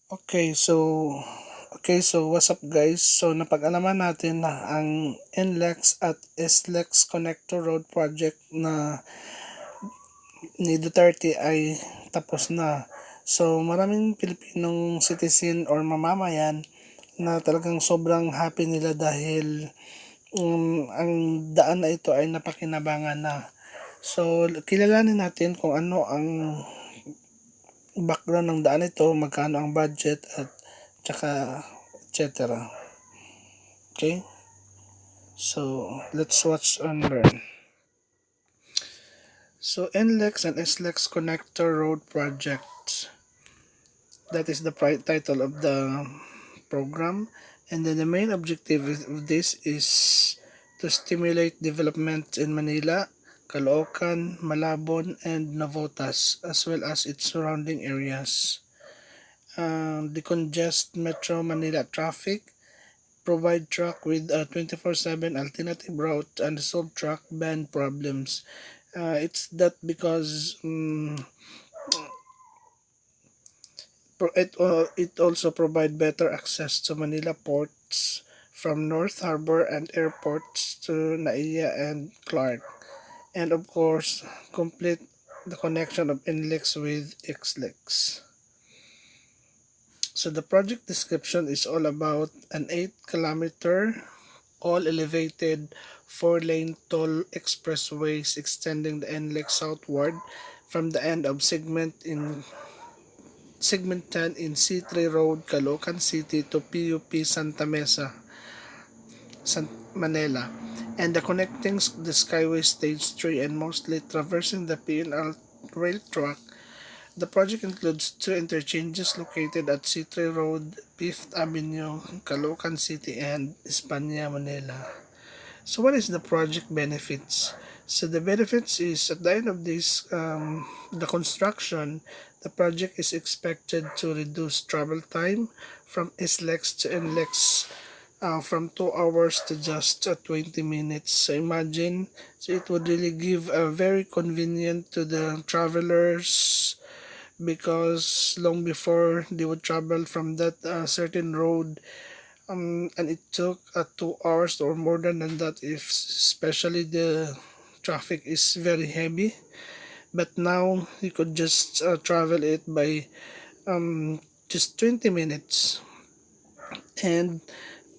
Okay, so what's up guys? So napag-alaman natin na ang NLEX at SLEX Connector Road Project na ni Duterte ay tapos na. So maraming Pilipinong citizen or mamamayan na talagang sobrang happy nila dahil ang daan na ito ay napakinabangan na. So kilalanin natin kung ano ang background ng daan ito, magkano ang budget at tsaka etc. Okay? So, let's watch and learn. So, NLEX and SLEX Connector Road Project. That is the title of the program. And then the main objective of this is to stimulate development in Manila, Caloocan, Malabon, and Navotas, as well as its surrounding areas. Decongest Metro Manila traffic, provide truck with a 24/7 alternative route, and solve truck ban problems. It's that because it also provide better access to Manila ports from North Harbor and airports to Naiya and Clark, and of course complete the connection of NLEX with XLEX. So the project description is all about an 8-kilometer all elevated 4-lane toll expressways extending the NLEX southward from the end of segment 10 in C3 Road, Caloocan City to PUP Santa Mesa, Manila, and the connecting the Skyway Stage 3 and mostly traversing the PNR rail track. The project includes two interchanges located at C3 Road, 5th Avenue, Caloocan City, and España, Manila. So what is the project benefits? So the benefits is at the end of this, the construction, the project is expected to reduce travel time from SLEX to NLEX from 2 hours to just 20 minutes. So imagine, so it would really give a very convenient to the travelers because long before they would travel from that certain road, and it took 2 hours or more than that if especially the traffic is very heavy. But now you could just travel it by just 20 minutes, and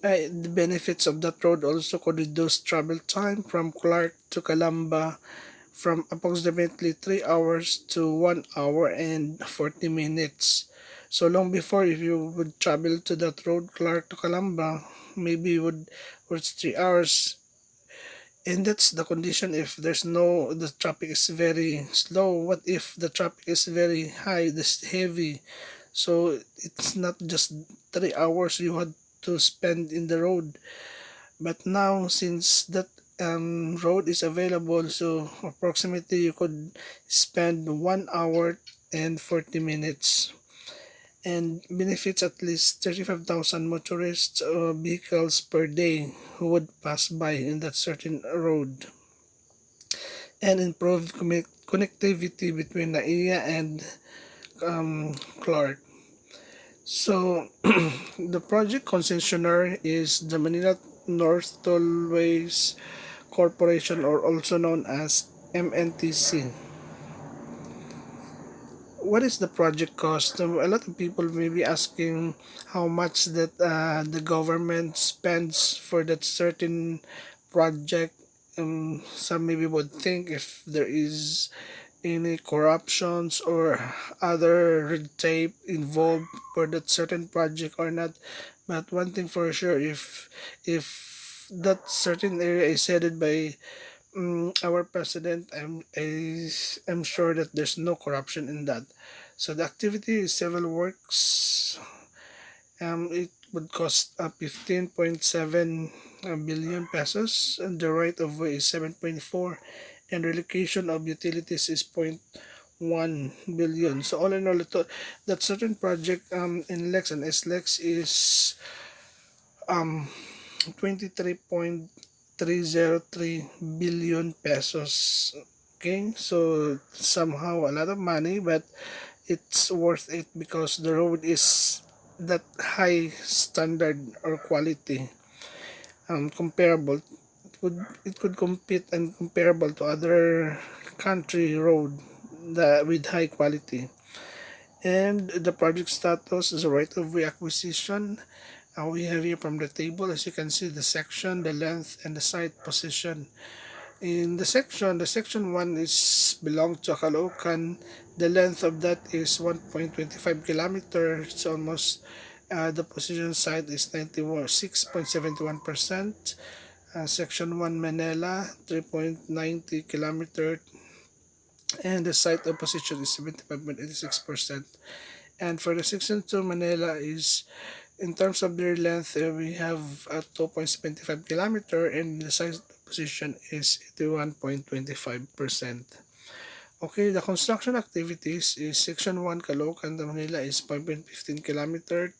the benefits of that road also could reduce travel time from Clark to Calamba from approximately 3 hours to 1 hour and 40 minutes. So long before, if you would travel to that road, Clark to Calamba, maybe you would was 3 hours. And that's the condition if the traffic is very slow. What if the traffic is very high, this heavy? So it's not just 3 hours you had to spend in the road. But now, since that road is available, so approximately you could spend 1 hour and 40 minutes, and benefits at least 35,000 motorists or vehicles per day who would pass by in that certain road, and improve connectivity between Naiya and Clark. So the project concessionaire is the Manila North Tollways Corporation, or also known as MNTC. What is the project cost? A lot of people may be asking how much that the government spends for that certain project. Some maybe would think if there is any corruptions or other red tape involved for that certain project or not. But one thing for sure, if that certain area is headed by our president, I'm sure that there's no corruption in that. So the activity is civil works. It would cost 15.7 billion pesos, and the right of way is 7.4, and relocation of utilities is 0.1 billion. So all in all, that certain project in Lex and SLEX is um 23.303 billion pesos. Okay, so somehow a lot of money, but it's worth it because the road is that high standard or quality, comparable. It could compete and comparable to other country road with high quality. And the project status is a right of way acquisition. We have here from the table, as you can see, the section, the length, and the site position. In the section 1 is belong to Caloocan. The length of that is 1.25 kilometer. It's almost the position site is 96.71%. Section 1 Manila 3.90 kilometer, and the site of position is 75.86%. And for the section 2 Manila is, in terms of their length, we have a 2.75 kilometer, and the site position is 81.25%. Okay, the construction activities is section 1 Caloocan to Manila is 5.15 kilometer,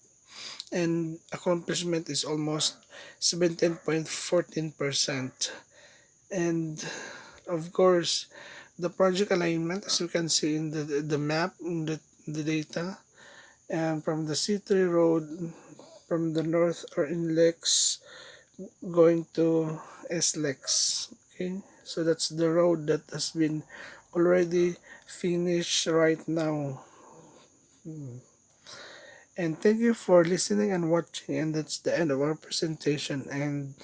and accomplishment is almost 17.14%. And of course, the project alignment, as you can see in the map, in the data, and from the C3 road from the north or NLEX going to SLEX. Okay, so that's the road that has been already finished right now. And thank you for listening and watching, and that's the end of our presentation, and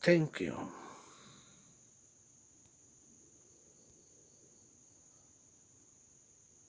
thank you.